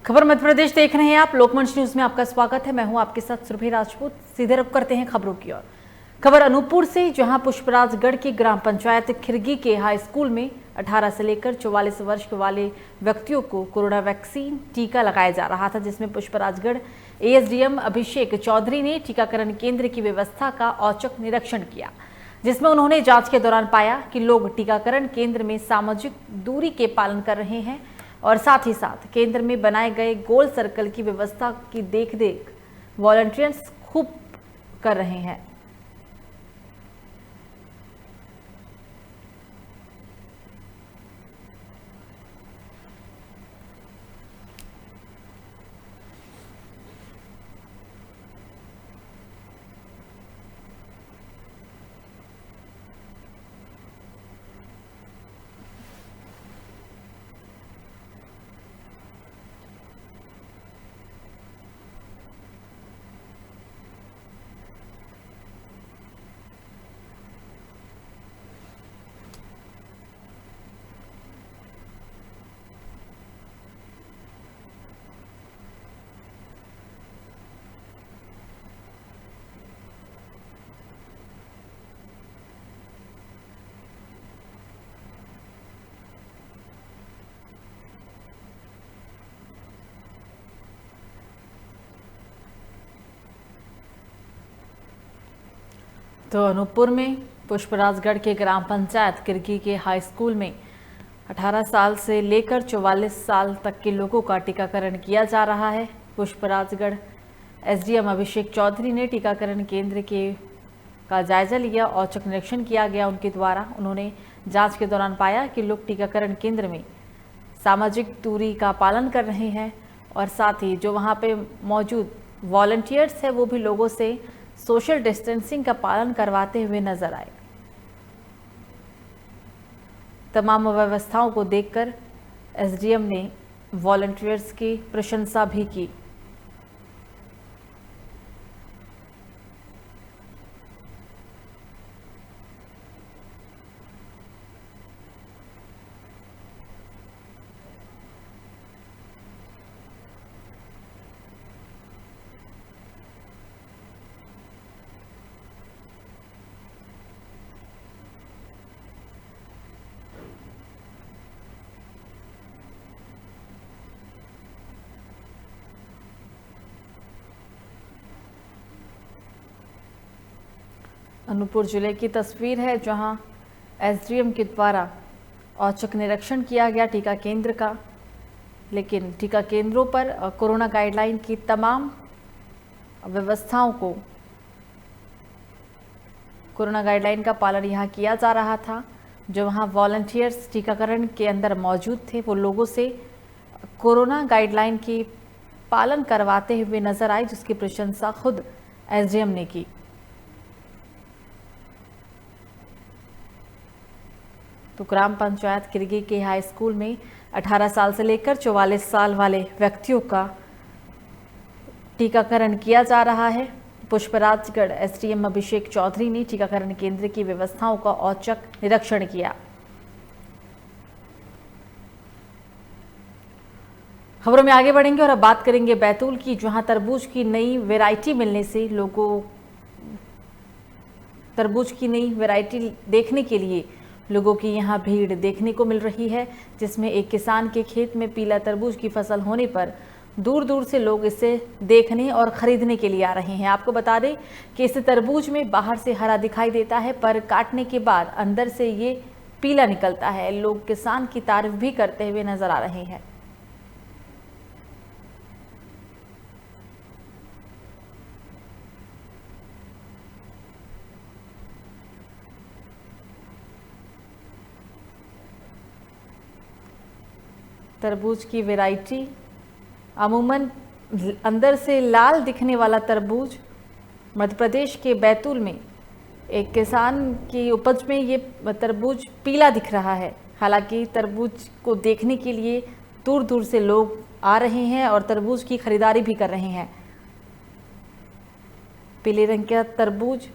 खबर मध्य प्रदेश देख रहे हैं आप। लोकमंच न्यूज में आपका स्वागत है। मैं हूं आपके साथ सुरभि राजपूत। सीधे रुख करते हैं खबरों की ओर। खबर अनूपपुर से, जहां पुष्पराजगढ़ की ग्राम पंचायत खिरगी के हाई स्कूल में 18 से लेकर 44 वर्ष वाले व्यक्तियों को कोरोना वैक्सीन टीका लगाया जा रहा था, जिसमें पुष्पराजगढ़ एएसडीएम अभिषेक चौधरी ने टीकाकरण केंद्र की व्यवस्था का औचक निरीक्षण किया, जिसमें उन्होंने जांच के दौरान पाया कि लोग टीकाकरण केंद्र में सामाजिक दूरी के पालन कर रहे हैं और साथ ही साथ केंद्र में बनाए गए गोल सर्कल की व्यवस्था की देखरेख वॉलंटियर्स खूब कर रहे हैं। तो अनूपपुर में पुष्पराजगढ़ के ग्राम पंचायत खिरगी के हाई स्कूल में 18 साल से लेकर 44 साल तक के लोगों का टीकाकरण किया जा रहा है। पुष्पराजगढ़ एसडीएम अभिषेक चौधरी ने टीकाकरण केंद्र का जायजा लिया, औचक निरीक्षण किया गया उनके द्वारा। उन्होंने जांच के दौरान पाया कि लोग टीकाकरण केंद्र में सामाजिक दूरी का पालन कर रहे हैं और साथ ही जो वहाँ पे मौजूद वॉलंटियर्स है वो भी लोगों से सोशल डिस्टेंसिंग का पालन करवाते हुए नजर आए। तमाम व्यवस्थाओं को देखकर एसडीएम ने वॉलंटियर्स की प्रशंसा भी की। अनूपपुर जिले की तस्वीर है, जहां एसडीएम के द्वारा औचक निरीक्षण किया गया टीका केंद्र का। लेकिन टीका केंद्रों पर कोरोना गाइडलाइन की तमाम व्यवस्थाओं को, कोरोना गाइडलाइन का पालन यहां किया जा रहा था। जो वहां वॉलंटियर्स टीकाकरण के अंदर मौजूद थे वो लोगों से कोरोना गाइडलाइन की पालन करवाते हुए नजर आए, जिसकी प्रशंसा खुद एसडीएम ने की। तो ग्राम पंचायत खिरगी के हाई स्कूल में 18 साल से लेकर 44 साल वाले व्यक्तियों का टीकाकरण किया जा रहा है। पुष्पराजगढ़ एसडीएम अभिषेक चौधरी ने टीकाकरण केंद्र की व्यवस्थाओं का औचक निरीक्षण किया। खबरों में आगे बढ़ेंगे और अब बात करेंगे बैतूल की, जहां तरबूज की नई वैरायटी मिलने से लोगों तरबूज की नई वैरायटी देखने के लिए लोगों की यहां भीड़ देखने को मिल रही है, जिसमें एक किसान के खेत में पीला तरबूज की फसल होने पर दूर दूर से लोग इसे देखने और खरीदने के लिए आ रहे हैं। आपको बता दें कि इस तरबूज में बाहर से हरा दिखाई देता है, पर काटने के बाद अंदर से ये पीला निकलता है। लोग किसान की तारीफ भी करते हुए नजर आ रहे हैं। तरबूज की वैरायटी अमूमन अंदर से लाल दिखने वाला तरबूज मध्य प्रदेश के बैतूल में एक किसान की उपज में ये तरबूज पीला दिख रहा है। हालांकि तरबूज को देखने के लिए दूर दूर से लोग आ रहे हैं और तरबूज की खरीदारी भी कर रहे हैं। पीले रंग का तरबूज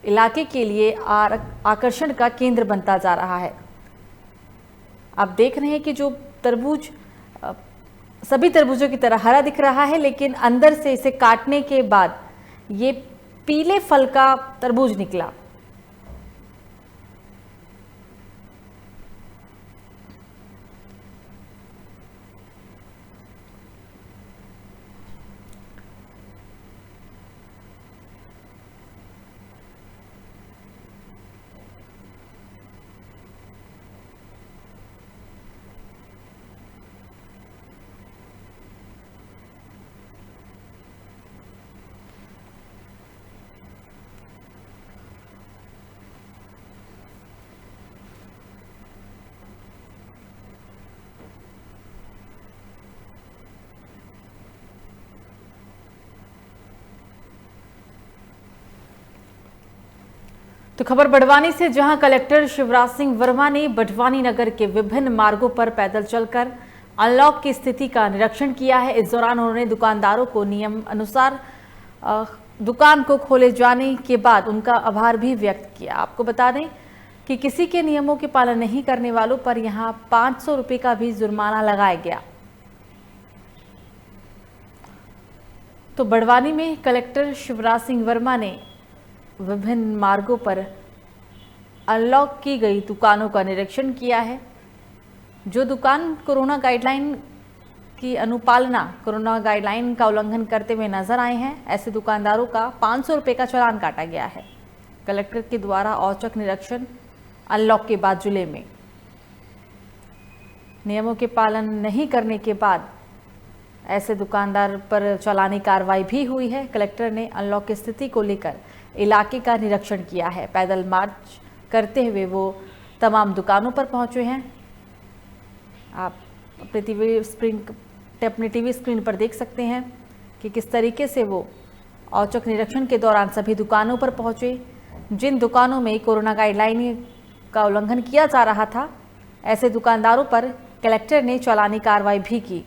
इलाके के लिए आकर्षण का केंद्र बनता जा रहा है। आप देख रहे हैं कि जो तरबूज सभी तरबूजों की तरह हरा दिख रहा है, लेकिन अंदर से इसे काटने के बाद ये पीले फल का तरबूज निकला। तो खबर बड़वानी से, जहां कलेक्टर शिवराज सिंह वर्मा ने बड़वानी नगर के विभिन्न मार्गों पर पैदल चलकर अनलॉक की स्थिति का निरीक्षण किया है। इस दौरान उन्होंने दुकानदारों को नियम अनुसार दुकान को खोले जाने के बाद उनका आभार भी व्यक्त किया। आपको बता दें कि किसी के नियमों के पालन नहीं करने वालों पर यहां 500 रुपए का भी जुर्माना लगाया गया। तो बड़वानी में कलेक्टर शिवराज सिंह वर्मा ने विभिन्न मार्गों पर अनलॉक की गई दुकानों का निरीक्षण किया है। जो दुकान कोरोना गाइडलाइन की अनुपालना, कोरोना गाइडलाइन का उल्लंघन करते हुए नजर आए हैं, ऐसे दुकानदारों का 500 रुपए का चालान काटा गया है। कलेक्टर के द्वारा औचक निरीक्षण अनलॉक के बाद जिले में नियमों के पालन नहीं करने के बाद ऐसे दुकानदार पर चालानी कार्रवाई भी हुई है। कलेक्टर ने अनलॉक की स्थिति को लेकर इलाके का निरीक्षण किया है। पैदल मार्च करते हुए वो तमाम दुकानों पर पहुंचे हैं। आप अपनी टीवी स्क्रीन पर देख सकते हैं कि किस तरीके से वो औचक निरीक्षण के दौरान सभी दुकानों पर पहुंचे। जिन दुकानों में कोरोना गाइडलाइन का उल्लंघन किया जा रहा था, ऐसे दुकानदारों पर कलेक्टर ने चालानी कार्रवाई भी की।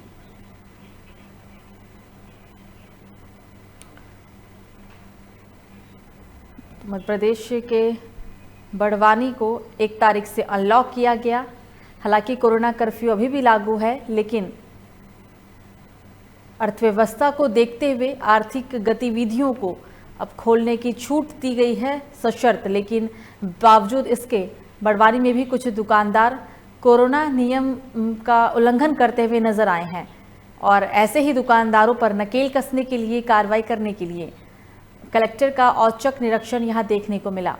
मध्य प्रदेश के बड़वानी को 1 तारीख से अनलॉक किया गया। हालांकि कोरोना कर्फ्यू अभी भी लागू है, लेकिन अर्थव्यवस्था को देखते हुए आर्थिक गतिविधियों को अब खोलने की छूट दी गई है सशर्त। लेकिन बावजूद इसके बड़वानी में भी कुछ दुकानदार कोरोना नियम का उल्लंघन करते हुए नजर आए हैं और ऐसे ही दुकानदारों पर नकेल कसने के लिए, कार्रवाई करने के लिए कलेक्टर का औचक निरीक्षण यहां देखने को मिला।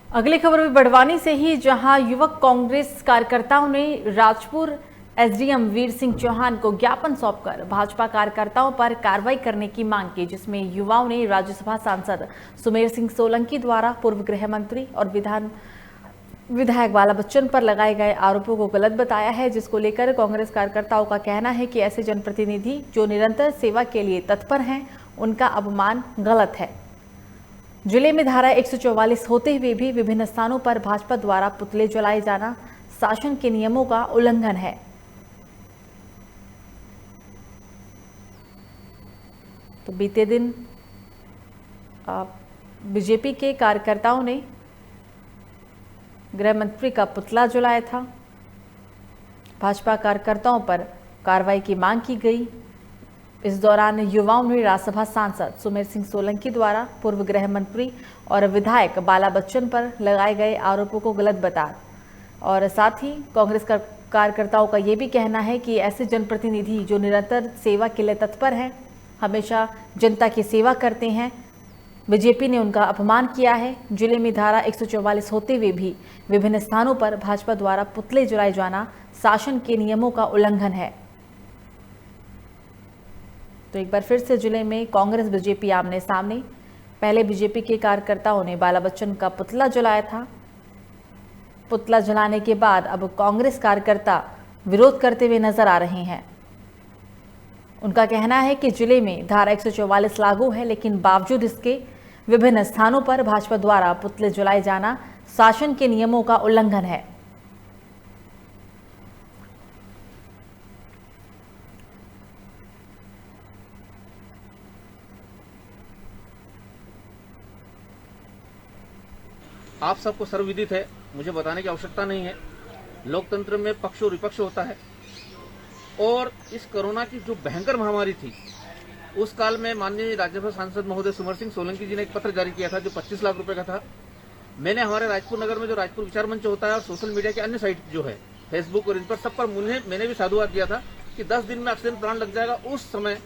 अगली खबर भी बड़वानी से ही, जहां युवक कांग्रेस कार्यकर्ताओं ने राजपुर एसडीएम वीर सिंह चौहान को ज्ञापन सौंपकर भाजपा कार्यकर्ताओं पर कार्रवाई करने की मांग की, जिसमें युवाओं ने राज्यसभा सांसद सुमेर सिंह सोलंकी द्वारा पूर्व गृह मंत्री और विधायक बाला बच्चन पर लगाए गए आरोपों को गलत बताया है, जिसको लेकर कांग्रेस कार्यकर्ताओं का कहना है कि ऐसे जनप्रतिनिधि जो निरंतर सेवा के लिए तत्पर हैं, उनका अपमान गलत है। जिले में धारा 144 होते हुए भी विभिन्न स्थानों पर भाजपा द्वारा पुतले जलाए जाना शासन के नियमों का उल्लंघन है। तो बीते दिन बीजेपी के कार्यकर्ताओं ने गृह मंत्री का पुतला जलाया था। भाजपा कार्यकर्ताओं पर कार्रवाई की मांग की गई। इस दौरान युवाओं ने राज्यसभा सांसद सुमेर सिंह सोलंकी द्वारा पूर्व गृह मंत्री और विधायक बाला बच्चन पर लगाए गए आरोपों को गलत बताया और साथ ही कांग्रेस कार्यकर्ताओं का ये भी कहना है कि ऐसे जनप्रतिनिधि जो निरंतर सेवा के लिए तत्पर हैं, हमेशा जनता की सेवा करते हैं, बीजेपी ने उनका अपमान किया है। जिले में धारा 144 होते हुए भी विभिन्न स्थानों पर भाजपा द्वारा पुतले जलाए जाना शासन के नियमों का उल्लंघन है। तो एक बार फिर से जिले में कांग्रेस बीजेपी आमने सामने। पहले बीजेपी के कार्यकर्ताओं ने बाला बच्चन का पुतला जलाया था। पुतला जलाने के बाद अब कांग्रेस कार्यकर्ता विरोध करते हुए नजर आ रहे हैं। उनका कहना है कि जिले में धारा 144 लागू है, लेकिन बावजूद इसके विभिन्न स्थानों पर भाजपा द्वारा पुतले जलाए जाना शासन के नियमों का उल्लंघन है। आप सबको सर्वविदित है, मुझे बताने की आवश्यकता नहीं है। लोकतंत्र में पक्ष और विपक्ष होता है और इस कोरोना की जो भयंकर महामारी थी उस काल में माननीय राज्यसभा सांसद महोदय सुमर सिंह सोलंकी जी ने एक पत्र जारी किया था जो 25 लाख रुपए का था। मैंने हमारे राजपुर नगर में जो राजपुर विचार मंच होता है और सोशल मीडिया के अन्य साइट जो है फेसबुक और इन पर सब पर मैंने भी साधुवाद दिया था कि 10 दिन में ऑक्सीजन प्लांट लग जाएगा। उस समय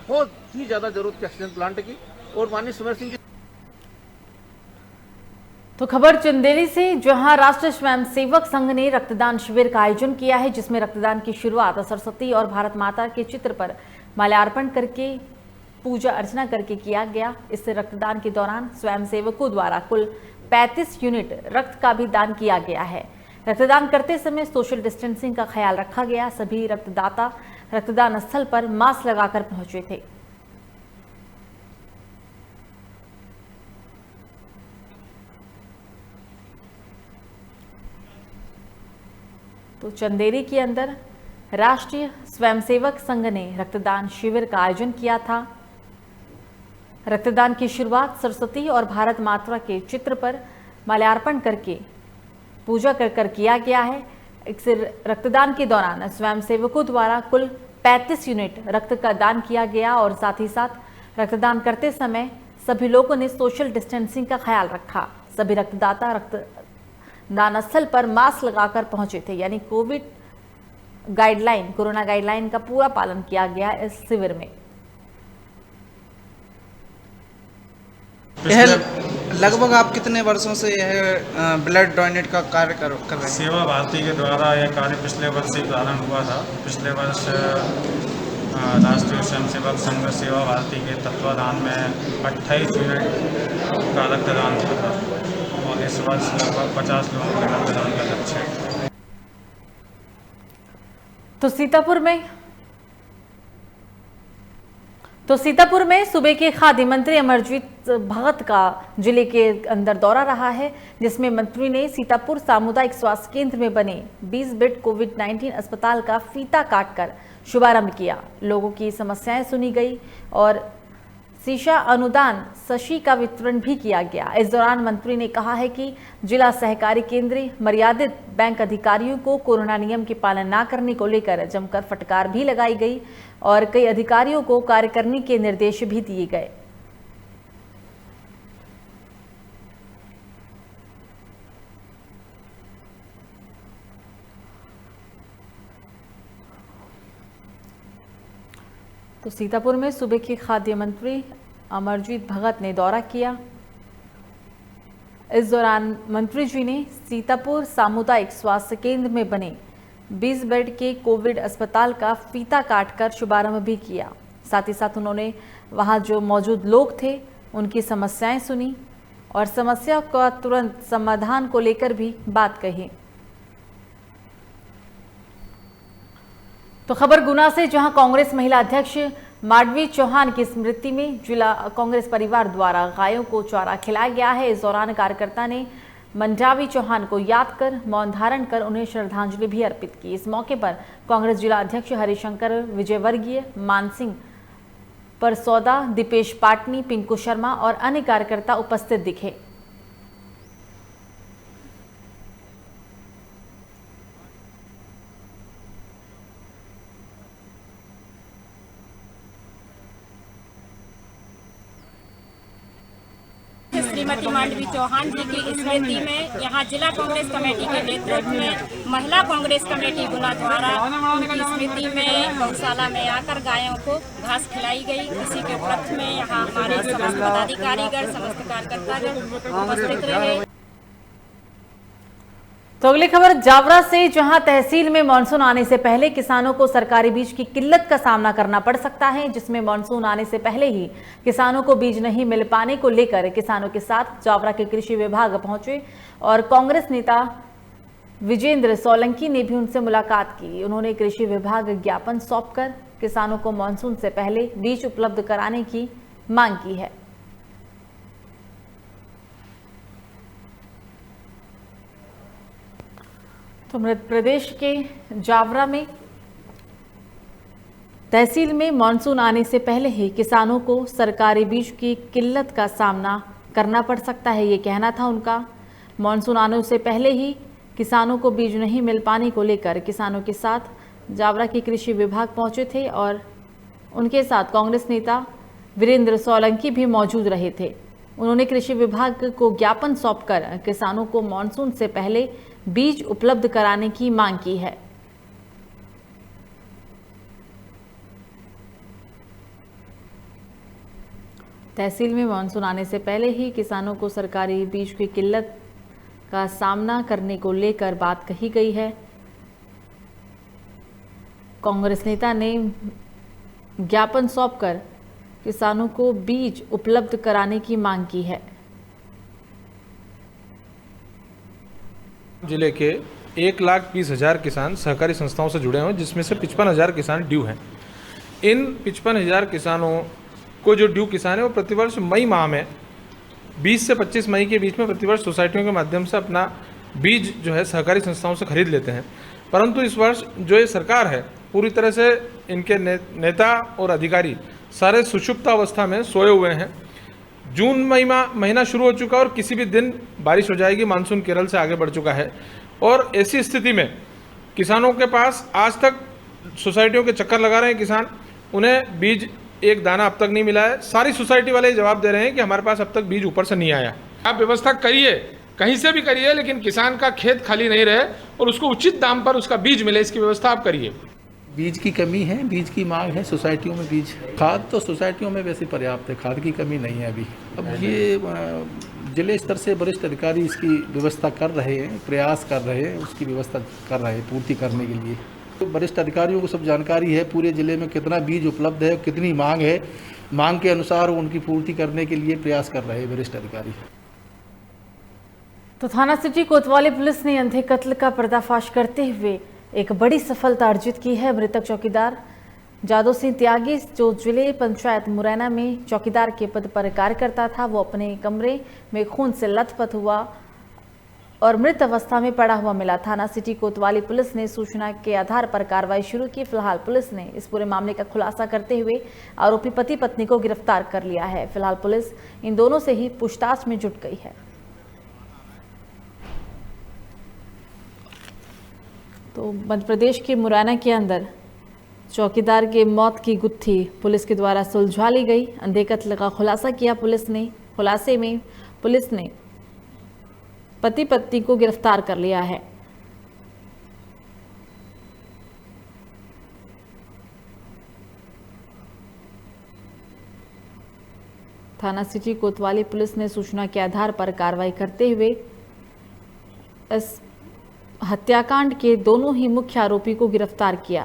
बहुत ही ज्यादा जरूरत थी ऑक्सीजन प्लांट की और माननीय सुमर सिंह जी। तो खबर चंदेरी से, जहां राष्ट्रीय स्वयंसेवक संघ ने रक्तदान शिविर का आयोजन किया है, जिसमें रक्तदान की शुरुआत सरस्वती और भारत माता के चित्र पर माल्यार्पण करके पूजा अर्चना करके किया गया। इस रक्तदान के दौरान स्वयंसेवकों द्वारा कुल 35 यूनिट रक्त का भी दान किया गया है। रक्तदान करते समय सोशल डिस्टेंसिंग का ख्याल रखा गया। सभी रक्तदाता रक्तदान स्थल पर मास्क लगाकर पहुंचे थे। तो चंदेरी के अंदर राष्ट्रीय स्वयंसेवक संघ ने रक्तदान शिविर का आयोजन किया था। रक्तदान की शुरुआत सरस्वती और भारत माता के चित्र पर माल्यार्पण करके पूजा कर किया गया है। इस रक्तदान के दौरान स्वयंसेवकों द्वारा कुल 35 यूनिट रक्त का दान किया गया और साथ ही साथ रक्तदान करते समय सभी लोगों ने सोशल डिस्टेंसिंग का ख्याल रखा। सभी रक्तदाता रक्तदान स्थल पर मास्क लगाकर पहुंचे थे, यानी कोरोना गाइडलाइन का पूरा पालन किया गया इस शिविर में। लगभग आप कितने वर्षों से यह ब्लड डोनेट का कार्य कर रहे हैं? सेवा भारती के द्वारा यह कार्य पिछले वर्ष से प्रारंभ हुआ था। पिछले वर्ष राष्ट्रीय स्वयंसेवक संघ सेवा भारती के तत्वाधान में 28 यूनिट का रक्तदान हुआ था और इस वर्ष लगभग 50 लोगों के रक्तदान का लक्ष्य है। तो सीतापुर में सूबे के खाद्य मंत्री अमरजीत भगत का जिले के अंदर दौरा रहा है, जिसमें मंत्री ने सीतापुर सामुदायिक स्वास्थ्य केंद्र में बने 20 बेड कोविड-19 अस्पताल का फीता काटकर शुभारंभ किया। लोगों की समस्याएं सुनी गई और शीशा अनुदान शशि का वितरण भी किया गया। इस दौरान मंत्री ने कहा है कि जिला सहकारी केंद्र मर्यादित बैंक अधिकारियों को कोरोना नियम की पालना न करने को लेकर जमकर फटकार भी लगाई गई और कई अधिकारियों को कार्य करने के निर्देश भी दिए गए। तो सीतापुर में सूबे के खाद्य मंत्री अमरजीत भगत ने दौरा किया। इस दौरान मंत्री जी ने सीतापुर सामुदायिक स्वास्थ्य केंद्र में बने 20 बेड के कोविड अस्पताल का फीता काटकर शुभारंभ भी किया। साथ ही साथ उन्होंने वहां जो मौजूद लोग थे उनकी समस्याएं सुनी और समस्या का तुरंत समाधान को लेकर भी बात कही। तो खबर गुना से, जहां कांग्रेस महिला अध्यक्ष माडवी चौहान की स्मृति में जिला कांग्रेस परिवार द्वारा गायों को चारा खिलाया गया है। इस दौरान कार्यकर्ता ने मंडावी चौहान को याद कर मौन धारण कर उन्हें श्रद्धांजलि भी अर्पित की। इस मौके पर कांग्रेस जिला अध्यक्ष हरिशंकर विजयवर्गीय, मानसिंह परसौदा, दीपेश पाटनी, पिंकू शर्मा और अन्य कार्यकर्ता उपस्थित दिखे। श्रीमती मांडवी चौहान जी की स्मृति में यहाँ जिला कांग्रेस कमेटी के नेतृत्व में महिला कांग्रेस कमेटी गुना द्वारा उनकी स्मृति में गौशाला में आकर गायों को घास खिलाई गई। इसी के उपलक्ष्य में यहाँ हमारे समस्त पदाधिकारीगण, समस्त कार्यकर्तागण उपस्थित रहे। तो अगली खबर जावरा से, जहां तहसील में मानसून आने से पहले किसानों को सरकारी बीज की किल्लत का सामना करना पड़ सकता है, जिसमें मानसून आने से पहले ही किसानों को बीज नहीं मिल पाने को लेकर किसानों के साथ जावरा के कृषि विभाग पहुंचे और कांग्रेस नेता विजेंद्र सोलंकी ने भी उनसे मुलाकात की। उन्होंने कृषि विभाग ज्ञापन सौंपकर किसानों को मानसून से पहले बीज उपलब्ध कराने की मांग की है। तो मध्य प्रदेश के जावरा में तहसील में मानसून आने से पहले ही किसानों को सरकारी बीज की किल्लत का सामना करना पड़ सकता है, ये कहना था उनका। मानसून आने से पहले ही किसानों को बीज नहीं मिल पाने को लेकर किसानों के साथ जावरा के कृषि विभाग पहुंचे थे और उनके साथ कांग्रेस नेता वीरेंद्र सोलंकी भी मौजूद रहे थे। उन्होंने कृषि विभाग को ज्ञापन सौंपकर किसानों को मानसून से पहले बीज उपलब्ध कराने की मांग की है। तहसील में मानसून आने से पहले ही किसानों को सरकारी बीज की किल्लत का सामना करने को लेकर बात कही गई है। कांग्रेस नेता ने ज्ञापन सौंपकर किसानों को बीज उपलब्ध कराने की मांग की है। जिले के 1,20,000 किसान सहकारी संस्थाओं से जुड़े हैं, जिसमें से 55,000 किसान ड्यू हैं। इन 55,000 किसानों को जो ड्यू किसान है वो प्रतिवर्ष मई माह में 20 से 25 मई के बीच में प्रतिवर्ष सोसाइटियों के माध्यम से अपना बीज जो है सहकारी संस्थाओं से खरीद लेते हैं। परंतु इस वर्ष जो ये सरकार है पूरी तरह से इनके नेता और अधिकारी सारे सुषुप्त अवस्था में सोए हुए हैं। जून महीना शुरू हो चुका और किसी भी दिन बारिश हो जाएगी। मानसून केरल से आगे बढ़ चुका है और ऐसी स्थिति में किसानों के पास आज तक सोसाइटियों के चक्कर लगा रहे हैं किसान, उन्हें बीज एक दाना अब तक नहीं मिला है। सारी सोसाइटी वाले जवाब दे रहे हैं कि हमारे पास अब तक बीज ऊपर से नहीं आया। आप व्यवस्था करिए, कहीं से भी करिए, लेकिन किसान का खेत खाली नहीं रहे और उसको उचित दाम पर उसका बीज मिले, इसकी व्यवस्था आप करिए। बीज की कमी है, बीज की मांग है सोसाइटियों में। बीज खाद तो सोसाइटियों में वैसे पर्याप्त है, खाद की कमी नहीं है अभी। अब ये जिले स्तर से वरिष्ठ अधिकारी इसकी व्यवस्था कर रहे हैं, प्रयास कर रहे हैं, उसकी व्यवस्था कर रहे हैं पूर्ति करने के लिए। तो वरिष्ठ अधिकारियों को सब जानकारी है पूरे जिले में कितना बीज उपलब्ध है, कितनी मांग है, मांग के अनुसार उनकी पूर्ति करने के लिए प्रयास कर रहे हैं वरिष्ठ अधिकारी। तो थाना सिटी कोतवाली पुलिस ने अंधे कत्ल का पर्दाफाश करते हुए एक बड़ी सफलता अर्जित की है। मृतक चौकीदार जादव सिंह त्यागी, जो जिले पंचायत मुरैना में चौकीदार के पद पर कार्य करता था, वो अपने कमरे में खून से लथपथ हुआ और मृत अवस्था में पड़ा हुआ मिला। थाना सिटी कोतवाली पुलिस ने सूचना के आधार पर कार्रवाई शुरू की। फिलहाल पुलिस ने इस पूरे मामले का खुलासा करते हुए आरोपी पति पत्नी को गिरफ्तार कर लिया है। फिलहाल पुलिस इन दोनों से ही पूछताछ में जुट गई है। तो मध्य प्रदेश के मुरैना के अंदर चौकीदार के मौत की गुत्थी पुलिस के द्वारा सुलझा ली गई। अंधे कत्ल का खुलासा किया पुलिस ने। खुलासे में पुलिस ने पति पत्नी को गिरफ्तार कर लिया है। थाना सिटी कोतवाली पुलिस ने सूचना के आधार पर कार्रवाई करते हुए इस हत्याकांड के दोनों ही मुख्य आरोपी को गिरफ्तार किया।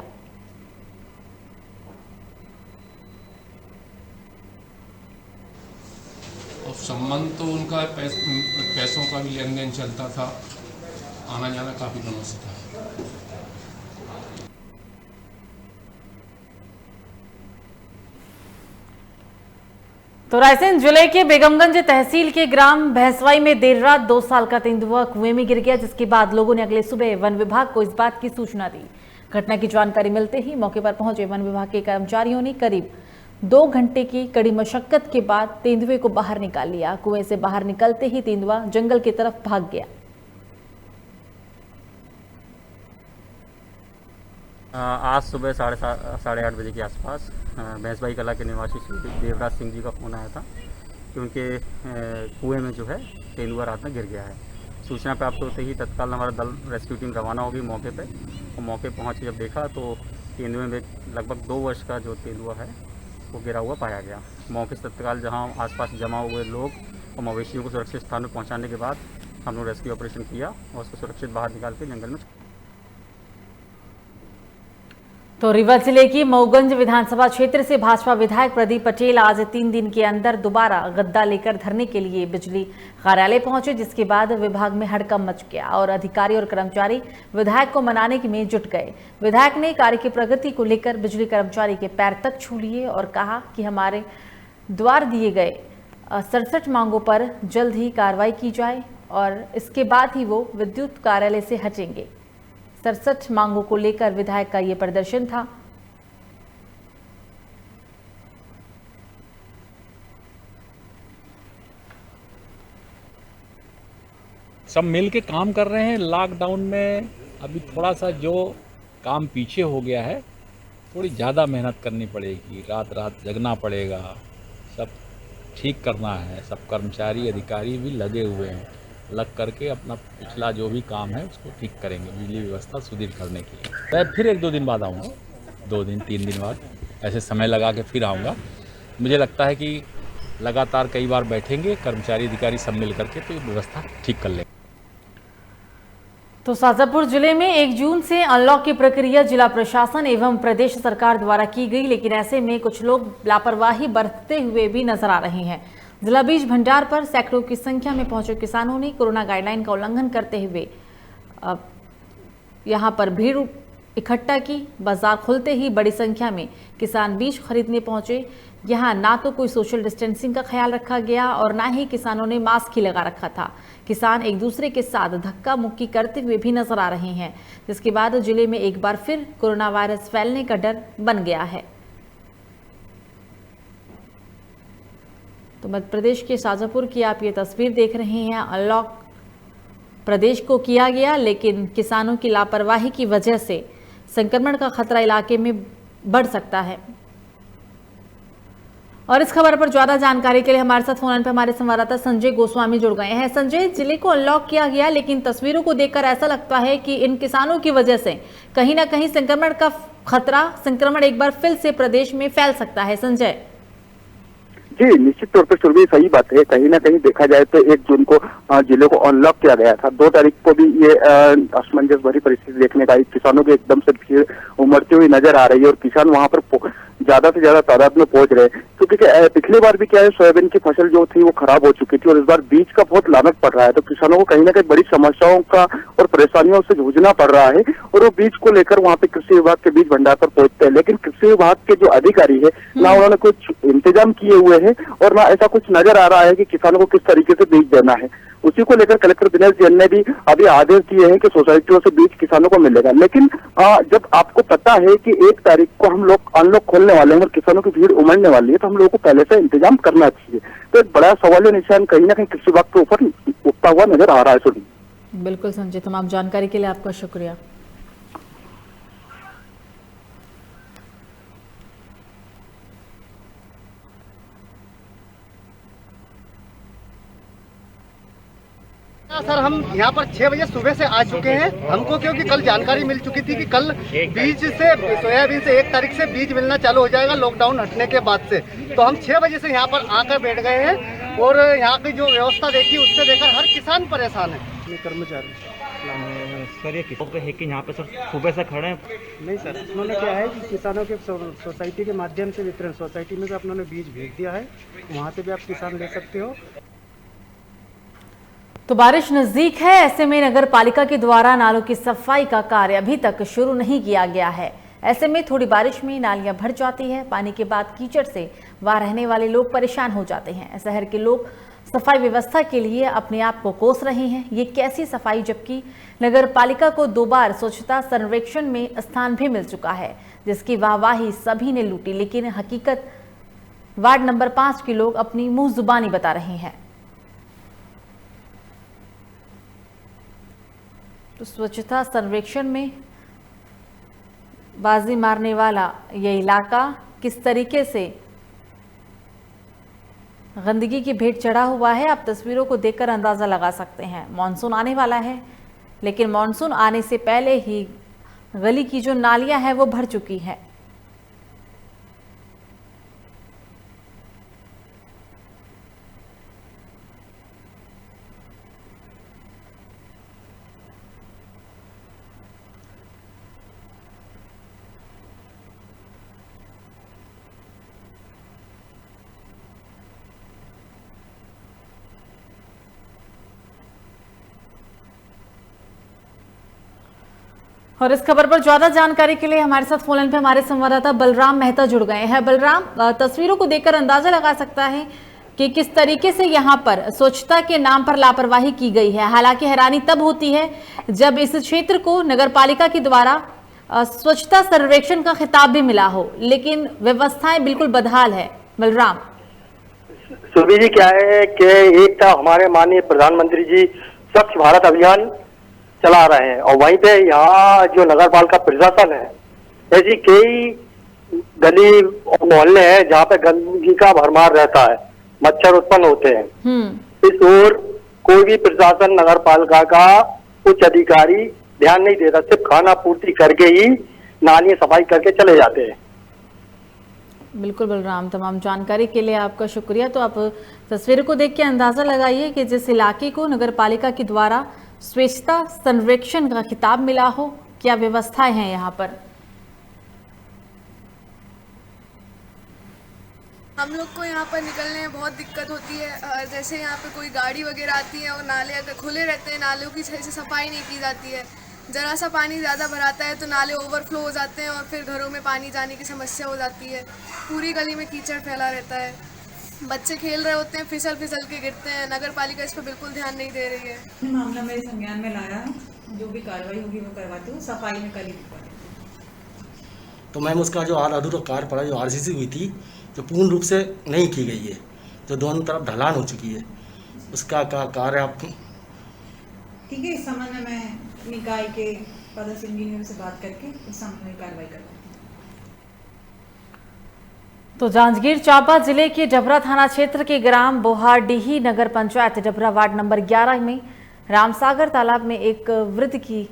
और संबंध तो उनका पैसों का भी लेन देन चलता था, आना जाना काफी दिनों से था। तो रायसेन जिले के बेगमगंज तहसील के ग्राम भैंसवाई में देर रात 2 साल का तेंदुआ कुएं में गिर गया, जिसके बाद लोगों ने अगले सुबह वन विभाग को इस बात की सूचना दी। घटना की जानकारी मिलते ही मौके पर पहुंचे वन विभाग के कर्मचारियों ने करीब 2 घंटे की कड़ी मशक्कत के बाद तेंदुए को बाहर निकाल लिया। कुएं से बाहर निकलते ही तेंदुआ जंगल की तरफ भाग गया। आज सुबह 8:30 बजे के आसपास भैंसबाई कला के निवासी श्री देवराज सिंह जी का फ़ोन आया था कि उनके कुएं में जो है तेंदुआ रात में गिर गया है। सूचना प्राप्त होते ही तत्काल हमारा दल रेस्क्यू टीम रवाना हो गई मौके पे, और मौके पहुँच के जब देखा तो तेंदुए में लगभग 2 वर्ष का जो तेंदुआ है वो गिरा हुआ पाया गया। मौके से तत्काल जहाँ आसपास जमा हुए लोग और मवेशियों को सुरक्षित स्थान में पहुँचाने के बाद हम लोग रेस्क्यू ऑपरेशन किया और उसको सुरक्षित बाहर निकाल के जंगल में। तो रीवा जिले की मऊगंज विधानसभा क्षेत्र से भाजपा विधायक प्रदीप पटेल आज 3 दिन के अंदर दोबारा गद्दा लेकर धरने के लिए बिजली कार्यालय पहुंचे, जिसके बाद विभाग में हड़कंप मच गया और अधिकारी और कर्मचारी विधायक को मनाने में जुट गए। विधायक ने कार्य की प्रगति को लेकर बिजली कर्मचारी के पैर तक छू लिए और कहा कि हमारे द्वार दिए गए 67 मांगों पर जल्द ही कार्रवाई की जाए और इसके बाद ही वो विद्युत कार्यालय से हटेंगे। 67 मांगों को लेकर विधायक का ये प्रदर्शन था। सब मिल के काम कर रहे हैं। लॉकडाउन में अभी थोड़ा सा जो काम पीछे हो गया है, थोड़ी ज़्यादा मेहनत करनी पड़ेगी, रात रात जगना पड़ेगा, सब ठीक करना है। सब कर्मचारी अधिकारी भी लगे हुए हैं, लग करके अपना पिछला जो भी काम है उसको ठीक करेंगे, बिजली व्यवस्था सुदृढ़ करने के लिए। मैं फिर 1-2 दिन बाद आऊँगा, 2 दिन 3 दिन बाद ऐसे समय लगा के फिर आऊँगा। मुझे लगता है कि लगातार कई बार बैठेंगे कर्मचारी अधिकारी सब मिल करके, तो ये व्यवस्था ठीक कर लेंगे। तो शाजापुर जिले में 1 जून से अनलॉक की प्रक्रिया जिला प्रशासन एवं प्रदेश सरकार द्वारा की गई, लेकिन ऐसे में कुछ लोग लापरवाही बरतते हुए भी नजर आ रहे हैं। जिला बीज भंडार पर सैकड़ों की संख्या में पहुंचे किसानों ने कोरोना गाइडलाइन का उल्लंघन करते हुए यहां पर भीड़ इकट्ठा की। बाजार खुलते ही बड़ी संख्या में किसान बीज खरीदने पहुंचे। यहां ना तो कोई सोशल डिस्टेंसिंग का ख्याल रखा गया और ना ही किसानों ने मास्क ही लगा रखा था। किसान एक दूसरे के साथ धक्का मुक्की करते हुए भी नजर आ रहे हैं, जिसके बाद जिले में एक बार फिर कोरोना वायरस फैलने का डर बन गया है। तो मध्य प्रदेश के शाजापुर की आप ये तस्वीर देख रहे हैं। अनलॉक प्रदेश को किया गया, लेकिन किसानों की लापरवाही की वजह से संक्रमण का खतरा इलाके में बढ़ सकता है। और इस खबर पर ज्यादा जानकारी के लिए हमारे साथ फोन पर हमारे संवाददाता संजय गोस्वामी जुड़ गए हैं। संजय, जिले को अनलॉक किया गया, लेकिन तस्वीरों को देखकर ऐसा लगता है कि इन किसानों की वजह से कहीं ना कहीं संक्रमण का खतरा, संक्रमण एक बार फिर से प्रदेश में फैल सकता है। संजय जी, निश्चित तौर पर सुरभि सही बात है। कहीं ना कहीं देखा जाए तो 1 जून को जिले को अनलॉक किया गया था। 2 तारीख को भी ये असमंजस भरी परिस्थिति देखने का आई। किसानों की एकदम से भीड़ उमड़ती हुई नजर आ रही है और किसान वहां पर ज्यादा से ज्यादा तादाद में पहुंच रहे, क्योंकि पिछली बार भी क्या है, सोयाबीन की फसल जो थी वो खराब हो चुकी थी और इस बार बीज का बहुत लानत पड़ रहा है। तो किसानों को कहीं ना कहीं बड़ी समस्याओं का और परेशानियों से जूझना पड़ रहा है और वो बीज को लेकर वहां पे कृषि विभाग के बीज भंडार पर पहुंचते हैं, लेकिन कृषि विभाग के जो अधिकारी है ना उन्होंने कुछ इंतजाम किए हुए हैं और ना ऐसा कुछ नजर आ रहा है कि किसानों को किस तरीके से बीज देना है। उसी को लेकर कलेक्टर दिनेश जैन ने भी अभी आदेश दिए हैं कि सोसाइटियों से बीज किसानों को मिलेगा। लेकिन जब आपको पता है कि 1 तारीख को हम लोग अनलॉक खोलने वाले हैं और किसानों की भीड़ उमड़ने वाली है, तो हम लोगों को पहले से इंतजाम करना चाहिए। तो एक बड़ा सवालिया निशान कहीं ना कहीं कृषि विभाग के ऊपर उठता हुआ नजर आ रहा है। सुनी बिल्कुल संजय, तमाम जानकारी के लिए आपका शुक्रिया। सर, हम यहाँ पर 6 बजे सुबह से आ चुके हैं। हमको क्योंकि कल जानकारी मिल चुकी थी कि कल बीज से, सोयाबीन से 1 तारीख से बीज मिलना चालू हो जाएगा लॉकडाउन हटने के बाद से। तो हम 6 बजे से यहाँ पर आकर बैठ गए हैं और यहाँ की जो व्यवस्था देखी उससे देखकर हर किसान परेशान है। कर्मचारी सर, ये किसान है कि यहाँ पे सर सुबह से खड़े हैं? नहीं सर, उन्होंने क्या है कि किसानों के सोसाइटी के माध्यम से वितरण, सोसाइटी में भी उन्होंने बीज भेज दिया है, वहाँ से भी आप किसान ले सकते हो। तो बारिश नजदीक है, ऐसे में नगर पालिका के द्वारा नालों की सफाई का कार्य अभी तक शुरू नहीं किया गया है। ऐसे में थोड़ी बारिश में नालियां भर जाती है। पानी के बाद कीचड़ से वहां रहने वाले लोग परेशान हो जाते हैं। शहर के लोग सफाई व्यवस्था के लिए अपने आप को कोस रहे हैं। ये कैसी सफाई, जबकि नगर पालिका को 2 बार स्वच्छता सर्वेक्षण में स्थान भी मिल चुका है, जिसकी वाहवाही सभी ने लूटी, लेकिन हकीकत वार्ड नंबर 5 के लोग अपनी मुंह जुबानी बता रहे हैं। तो स्वच्छता सर्वेक्षण में बाजी मारने वाला ये इलाका किस तरीके से गंदगी की भेंट चढ़ा हुआ है, आप तस्वीरों को देखकर अंदाजा लगा सकते हैं। मॉनसून आने वाला है, लेकिन मॉनसून आने से पहले ही गली की जो नालियां हैं वो भर चुकी हैं। और इस खबर पर ज्यादा जानकारी के लिए हमारे साथ फोन लाइन पे हमारे संवाददाता बलराम मेहता जुड़ गए हैं। बलराम, तस्वीरों को देखकर अंदाजा लगा सकता है कि किस तरीके से यहाँ पर स्वच्छता के नाम पर लापरवाही की गई है। हालांकि हैरानी तब होती है जब इस क्षेत्र को नगर पालिका के द्वारा स्वच्छता सर्वेक्षण का खिताब भी मिला हो, लेकिन व्यवस्थाएं बिल्कुल बदहाल है। बलराम सुरभि जी, क्या है कि एक था हमारे माननीय प्रधानमंत्री जी स्वच्छ भारत अभियान चला रहे हैं और वहीं पे यहाँ जो नगर पालिका प्रशासन है, ऐसी कई गली और मोहल्ले हैं जहाँ पे गंदगी का भरमार रहता है, मच्छर उत्पन्न होते हैं। इस ओर कोई भी प्रशासन नगर पालिका का उच्च अधिकारी ध्यान नहीं देता, सिर्फ खाना पूर्ति करके ही नाली सफाई करके चले जाते हैं। बिल्कुल बलराम, तमाम जानकारी के लिए आपका शुक्रिया। तो आप तस्वीर को देख के अंदाजा लगाइए कि जिस इलाके को नगर पालिका के द्वारा स्वच्छता सर्वेक्षण का खिताब मिला हो, क्या व्यवस्थाएं हैं यहाँ पर। हम लोग को यहाँ पर निकलने में बहुत दिक्कत होती है। जैसे यहाँ पे कोई गाड़ी वगैरह आती है और नाले अगर खुले रहते हैं, नालों की सही से सफाई नहीं की जाती है। ज़रा सा पानी ज़्यादा भराता है तो नाले ओवरफ्लो हो जाते हैं और फिर घरों में पानी जाने की समस्या हो जाती है। पूरी गली में कीचड़ फैला रहता है, बच्चे खेल रहे होते हैं, फिसल फिसल के गिरते हैं। नगर पालिका इस पर बिल्कुल ध्यान नहीं दे रही है। मामला मेरे संज्ञान में लाया है, जो भी कार्रवाई होगी वो करवाती हूँ। सफाई में कल ही तो मैम उसका जो अधूरा कार्य पड़ा, जो RCC हुई थी, जो पूर्ण रूप से नहीं की गई है, जो दोनों तरफ ढलान हो चुकी है, उसका कार्य आप ठीक है। इस संबंध में मैं निकाय के पदस्थ इंजीनियर से बात करके इस संबंध में कार्रवाई करूँगी। तो जांजगीर चांपा जिले के डबरा थाना क्षेत्र के ग्राम बोहारडीही नगर पंचायत डबरा वार्ड नंबर 11 में रामसागर तालाब में एक वृद्ध की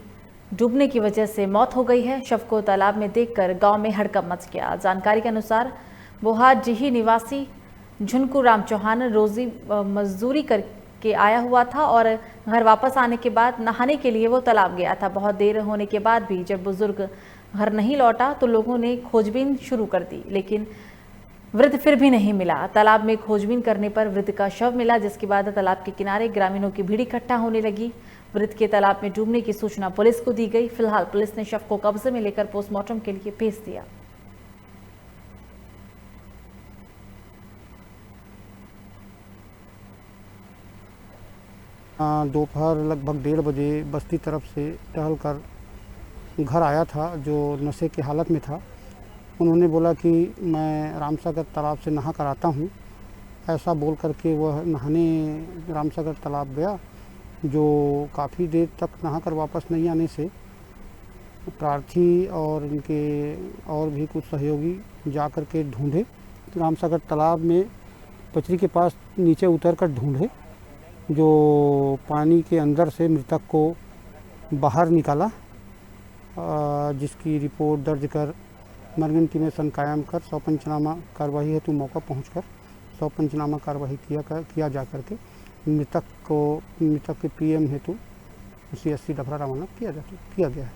डूबने की वजह से मौत हो गई है। शव को तालाब में देखकर गांव में हड़कंप मच गया। जानकारी के अनुसार बोहारडीही निवासी झुनकू राम चौहान रोजी मजदूरी करके आया हुआ था और घर वापस आने के बाद नहाने के लिए वो तालाब गया था। बहुत देर होने के बाद भी जब बुजुर्ग घर नहीं लौटा तो लोगों ने खोजबीन शुरू कर दी, लेकिन वृद्ध फिर भी नहीं मिला। तालाब में खोजबीन करने पर वृद्ध का शव मिला, जिसके बाद तालाब के किनारे ग्रामीणों की भीड़ इकट्ठा होने लगी। वृद्ध के तालाब में डूबने की सूचना पुलिस को दी गई। फिलहाल पुलिस ने शव को कब्जे में लेकर पोस्टमार्टम के लिए भेज दिया। दोपहर लगभग 1:30 बजे बस्ती तरफ से टहल कर घर आया था, जो नशे की हालत में था। उन्होंने बोला कि मैं रामसागर तालाब से नहा कर आता हूँ। ऐसा बोल करके वह नहाने रामसागर तालाब गया, जो काफ़ी देर तक नहा कर वापस नहीं आने से प्रार्थी और इनके और भी कुछ सहयोगी जा कर के ढूंढे। रामसागर तालाब में पचरी के पास नीचे उतर कर ढूंढे, जो पानी के अंदर से मृतक को बाहर निकाला, जिसकी रिपोर्ट दर्ज कर मर्ग इंटीमेशन कायम कर 100 पंचनामा कार्रवाई हेतु मौका पहुंचकर 100 पंचनामा कार्रवाई किया जा करके मृतक के PM हेतु CSC डबरा रवाना किया गया है।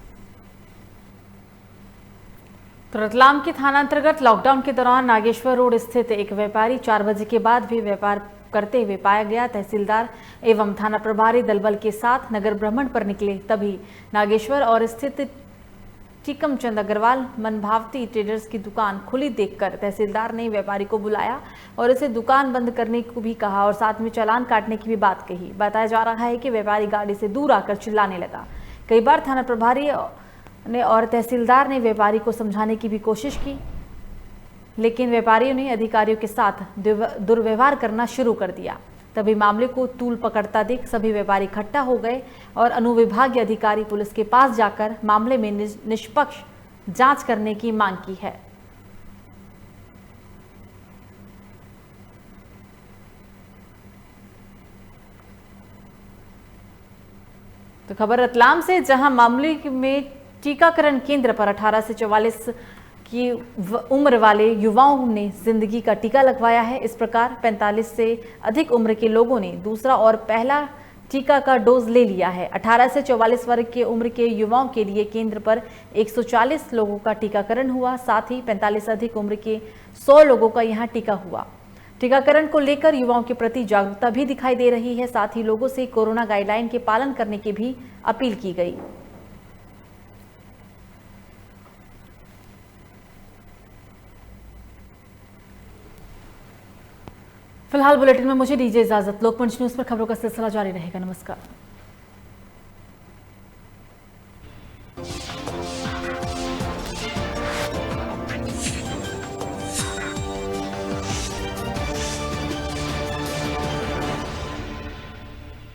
तो रतलाम के थाना अंतर्गत लॉकडाउन के दौरान नागेश्वर रोड स्थित एक व्यापारी 4 बजे के बाद भी व्यापार करते हुए पाया गया। तहसीलदार एवं थाना प्रभारी दलबल के साथ नगर भ्रमण पर निकले, तभी नागेश्वर और स्थित टीकमचंद अग्रवाल मनभावती ट्रेडर्स की दुकान खुली देखकर तहसीलदार ने व्यापारी को बुलाया और उसे दुकान बंद करने को भी कहा और साथ में चालान काटने की भी बात कही। बताया जा रहा है कि व्यापारी गाड़ी से दूर आकर चिल्लाने लगा। कई बार थाना प्रभारी ने और तहसीलदार ने व्यापारी को समझाने की भी कोशिश की, लेकिन व्यापारियों ने अधिकारियों के साथ दुर्व्यवहार करना शुरू कर दिया। तभी मामले को तूल पकड़ता देख सभी व्यापारी इकट्ठा हो गए और अनुविभागीय अधिकारी पुलिस के पास जाकर मामले में निष्पक्ष जांच करने की मांग की है। तो खबर रतलाम से, जहां मामले में टीकाकरण केंद्र पर 18 से 44 की उम्र वाले युवाओं ने जिंदगी का टीका लगवाया है। इस प्रकार 45 से अधिक उम्र के लोगों ने दूसरा और पहला टीका का डोज ले लिया है। 18 से 44 वर्ग के उम्र के युवाओं के लिए केंद्र पर 140 लोगों का टीकाकरण हुआ। साथ ही 45 से अधिक उम्र के 100 लोगों का यहां टीका हुआ। टीकाकरण को लेकर युवाओं के प्रति जागरूकता भी दिखाई दे रही है। साथ ही लोगों से कोरोना गाइडलाइन के पालन करने की भी अपील की गई। फिलहाल बुलेटिन में मुझे दीजिए इजाजत। लोकमंच न्यूज पर खबरों का सिलसिला जारी रहेगा। नमस्कार।